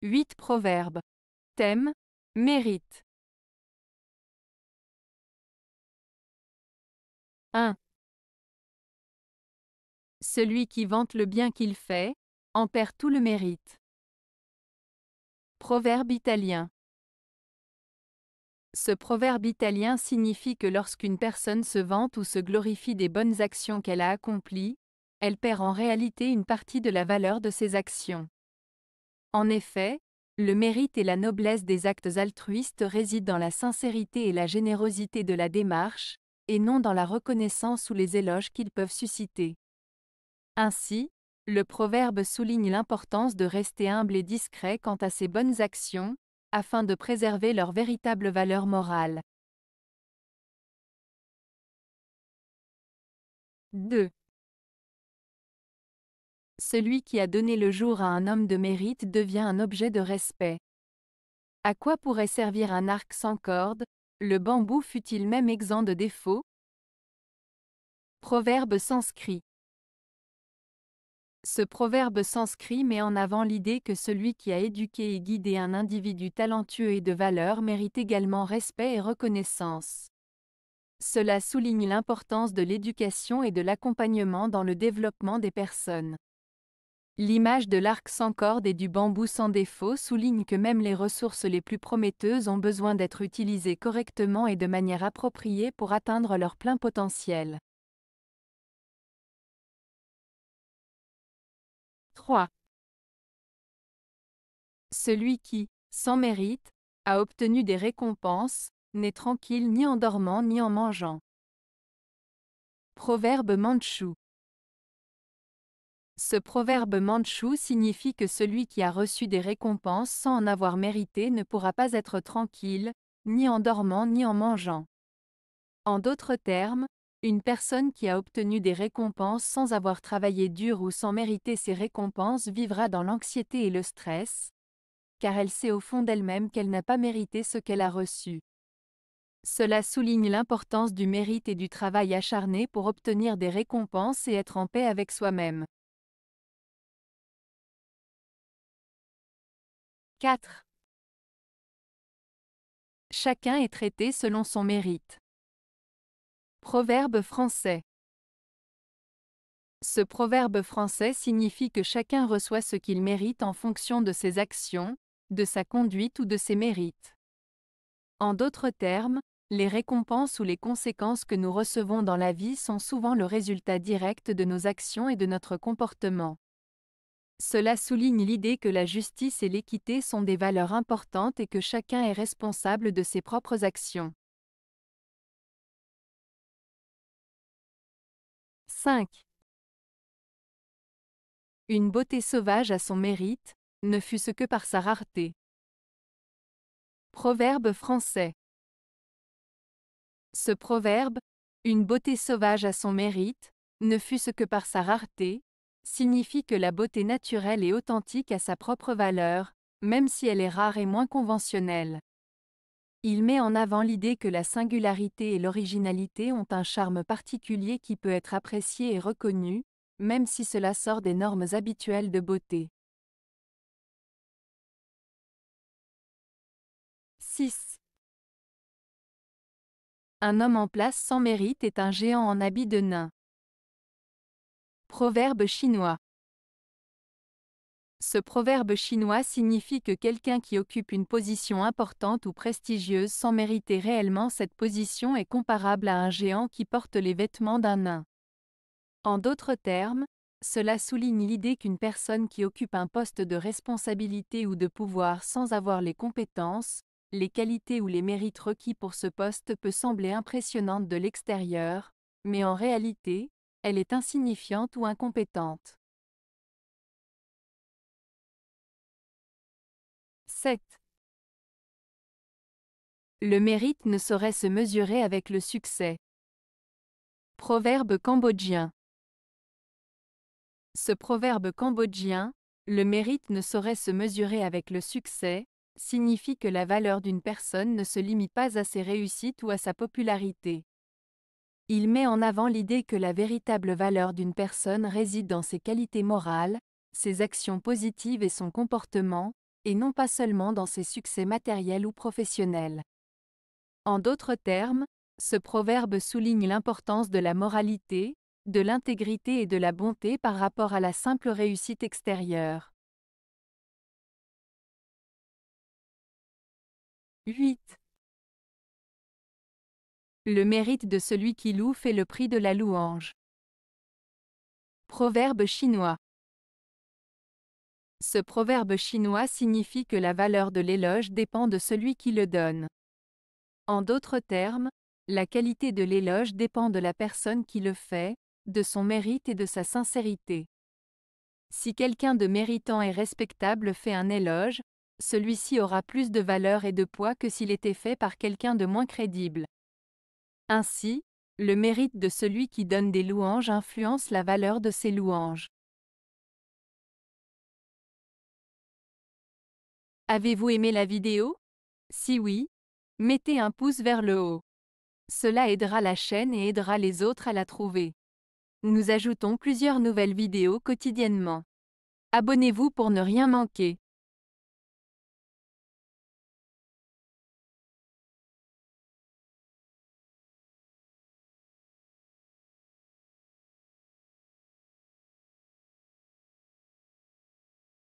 8 proverbes. Thème: mérite. 1. Celui qui vante le bien qu'il fait, en perd tout le mérite. Proverbe italien. Ce proverbe italien signifie que lorsqu'une personne se vante ou se glorifie des bonnes actions qu'elle a accomplies, elle perd en réalité une partie de la valeur de ses actions. En effet, le mérite et la noblesse des actes altruistes résident dans la sincérité et la générosité de la démarche, et non dans la reconnaissance ou les éloges qu'ils peuvent susciter. Ainsi, le proverbe souligne l'importance de rester humble et discret quant à ses bonnes actions, afin de préserver leur véritable valeur morale. 2. Celui qui a donné le jour à un homme de mérite devient un objet de respect. À quoi pourrait servir un arc sans corde, le bambou fût-il même exempt de défauts? Proverbe sanskrit. Ce proverbe sanskrit met en avant l'idée que celui qui a éduqué et guidé un individu talentueux et de valeur mérite également respect et reconnaissance. Cela souligne l'importance de l'éducation et de l'accompagnement dans le développement des personnes. L'image de l'arc sans corde et du bambou sans défaut souligne que même les ressources les plus prometteuses ont besoin d'être utilisées correctement et de manière appropriée pour atteindre leur plein potentiel. 3. Celui qui, sans mérite, a obtenu des récompenses, n'est tranquille ni en dormant ni en mangeant. Proverbe mandchou. Ce proverbe mandchou signifie que celui qui a reçu des récompenses sans en avoir mérité ne pourra pas être tranquille, ni en dormant ni en mangeant. En d'autres termes, une personne qui a obtenu des récompenses sans avoir travaillé dur ou sans mériter ces récompenses vivra dans l'anxiété et le stress, car elle sait au fond d'elle-même qu'elle n'a pas mérité ce qu'elle a reçu. Cela souligne l'importance du mérite et du travail acharné pour obtenir des récompenses et être en paix avec soi-même. 4. Chacun est traité selon son mérite. Proverbe français. Ce proverbe français signifie que chacun reçoit ce qu'il mérite en fonction de ses actions, de sa conduite ou de ses mérites. En d'autres termes, les récompenses ou les conséquences que nous recevons dans la vie sont souvent le résultat direct de nos actions et de notre comportement. Cela souligne l'idée que la justice et l'équité sont des valeurs importantes et que chacun est responsable de ses propres actions. 5. Une beauté sauvage a son mérite, ne fût-ce que par sa rareté. Proverbe français. Ce proverbe, une beauté sauvage a son mérite, ne fût-ce que par sa rareté, signifie que la beauté naturelle et authentique a sa propre valeur, même si elle est rare et moins conventionnelle. Il met en avant l'idée que la singularité et l'originalité ont un charme particulier qui peut être apprécié et reconnu, même si cela sort des normes habituelles de beauté. 6. Un homme en place sans mérite est un géant en habit de nain. Proverbe chinois. Ce proverbe chinois signifie que quelqu'un qui occupe une position importante ou prestigieuse sans mériter réellement cette position est comparable à un géant qui porte les vêtements d'un nain. En d'autres termes, cela souligne l'idée qu'une personne qui occupe un poste de responsabilité ou de pouvoir sans avoir les compétences, les qualités ou les mérites requis pour ce poste peut sembler impressionnante de l'extérieur, mais en réalité, elle est insignifiante ou incompétente. 7. Le mérite ne saurait se mesurer avec le succès. Proverbe cambodgien. Ce proverbe cambodgien, le mérite ne saurait se mesurer avec le succès, signifie que la valeur d'une personne ne se limite pas à ses réussites ou à sa popularité. Il met en avant l'idée que la véritable valeur d'une personne réside dans ses qualités morales, ses actions positives et son comportement, et non pas seulement dans ses succès matériels ou professionnels. En d'autres termes, ce proverbe souligne l'importance de la moralité, de l'intégrité et de la bonté par rapport à la simple réussite extérieure. 8. Le mérite de celui qui loue fait le prix de la louange. Proverbe chinois. Ce proverbe chinois signifie que la valeur de l'éloge dépend de celui qui le donne. En d'autres termes, la qualité de l'éloge dépend de la personne qui le fait, de son mérite et de sa sincérité. Si quelqu'un de méritant et respectable fait un éloge, celui-ci aura plus de valeur et de poids que s'il était fait par quelqu'un de moins crédible. Ainsi, le mérite de celui qui donne des louanges influence la valeur de ses louanges. Avez-vous aimé la vidéo? Si oui, mettez un pouce vers le haut. Cela aidera la chaîne et aidera les autres à la trouver. Nous ajoutons plusieurs nouvelles vidéos quotidiennement. Abonnez-vous pour ne rien manquer.